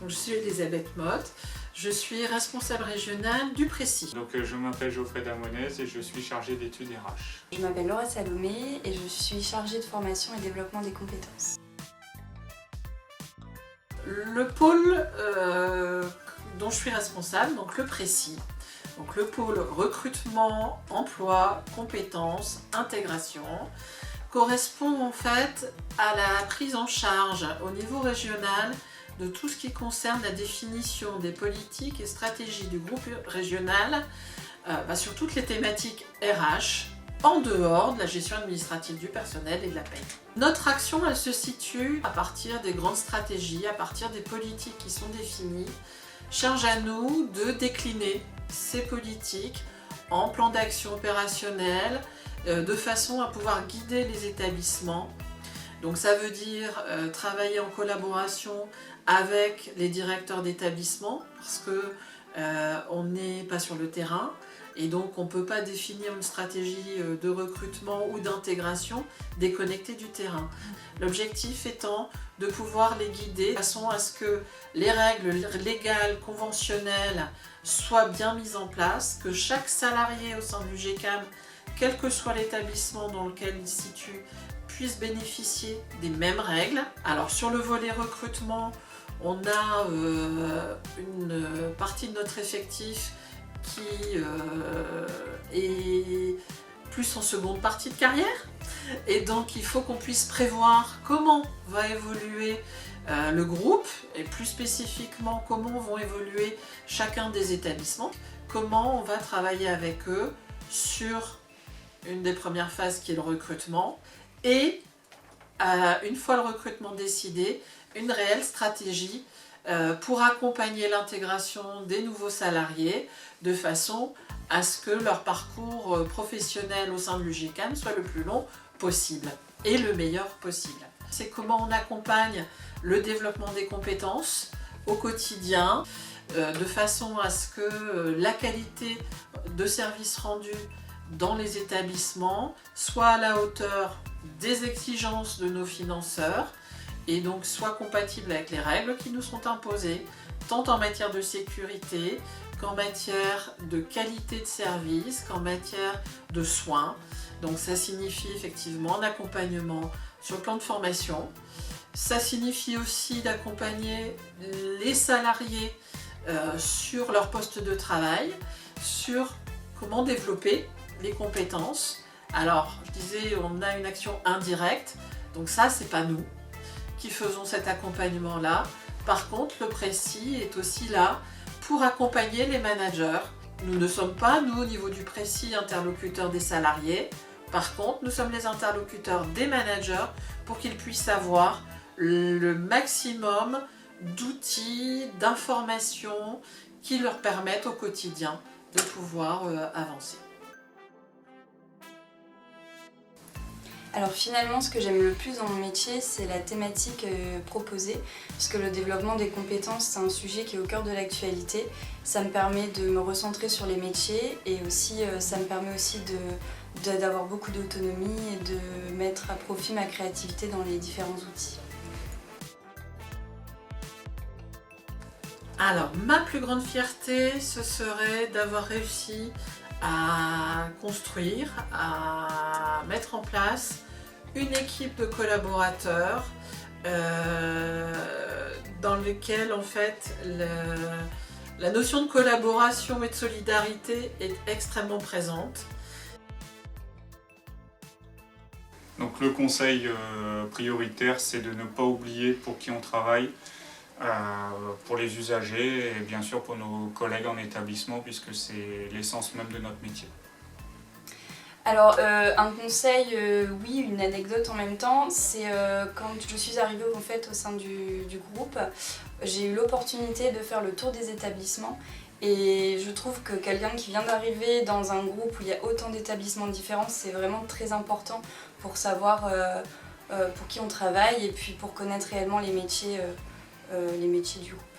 Donc, je suis Elisabeth Motte, je suis responsable régionale du Précis. Donc je m'appelle Geoffrey Damonez et je suis chargé d'études RH. Je m'appelle Laura Salomé et je suis chargée de formation et développement des compétences. Le pôle dont je suis responsable, donc le Précis, donc le pôle recrutement, emploi, compétences, intégration, correspond en fait à la prise en charge au niveau régional de tout ce qui concerne la définition des politiques et stratégies du groupe régional sur toutes les thématiques RH, en dehors de la gestion administrative du personnel et de la paie. Notre action, elle se situe à partir des grandes stratégies, à partir des politiques qui sont définies. Charge à nous de décliner ces politiques en plan d'action opérationnel, de façon à pouvoir guider les établissements. Donc ça veut dire travailler en collaboration avec les directeurs d'établissement, parce qu'on n'est pas sur le terrain, et donc on ne peut pas définir une stratégie de recrutement ou d'intégration déconnectée du terrain. L'objectif étant de pouvoir les guider de façon à ce que les règles légales, conventionnelles soient bien mises en place, que chaque salarié au sein du GCAM, quel que soit l'établissement dans lequel il se situe, puisse bénéficier des mêmes règles. Alors sur le volet recrutement, on a une partie de notre effectif qui est plus en seconde partie de carrière, et donc il faut qu'on puisse prévoir comment va évoluer le groupe, et plus spécifiquement comment vont évoluer chacun des établissements, comment on va travailler avec eux sur une des premières phases qui est le recrutement, et une fois le recrutement décidé, une réelle stratégie pour accompagner l'intégration des nouveaux salariés de façon à ce que leur parcours professionnel au sein de l'UGCAM soit le plus long possible et le meilleur possible. C'est comment on accompagne le développement des compétences au quotidien de façon à ce que la qualité de service rendu dans les établissements soit à la hauteur des exigences de nos financeurs et donc soit compatible avec les règles qui nous sont imposées, tant en matière de sécurité qu'en matière de qualité de service, qu'en matière de soins. Donc ça signifie effectivement un accompagnement sur le plan de formation. Ça signifie aussi d'accompagner les salariés sur leur poste de travail, sur comment développer les compétences. Alors, je disais, on a une action indirecte, donc ça, c'est pas nous qui faisons cet accompagnement-là. Par contre, le Précis est aussi là pour accompagner les managers. Nous ne sommes pas, nous, au niveau du Précis, interlocuteurs des salariés. Par contre, nous sommes les interlocuteurs des managers pour qu'ils puissent avoir le maximum d'outils, d'informations qui leur permettent au quotidien de pouvoir avancer. Alors finalement, ce que j'aime le plus dans mon métier, c'est la thématique proposée, parce que le développement des compétences, c'est un sujet qui est au cœur de l'actualité. Ça me permet de me recentrer sur les métiers et aussi ça me permet aussi d'avoir beaucoup d'autonomie et de mettre à profit ma créativité dans les différents outils. Alors, ma plus grande fierté, ce serait d'avoir réussi à construire, à mettre en place une équipe de collaborateurs dans lequel en fait la notion de collaboration et de solidarité est extrêmement présente. Donc le conseil prioritaire, c'est de ne pas oublier pour qui on travaille, pour les usagers et bien sûr pour nos collègues en établissement, puisque c'est l'essence même de notre métier. Alors un conseil, oui, une anecdote en même temps, c'est quand je suis arrivée en fait, au sein du groupe, j'ai eu l'opportunité de faire le tour des établissements et je trouve que quelqu'un qui vient d'arriver dans un groupe où il y a autant d'établissements différents, c'est vraiment très important pour savoir pour qui on travaille et puis pour connaître réellement les métiers du groupe.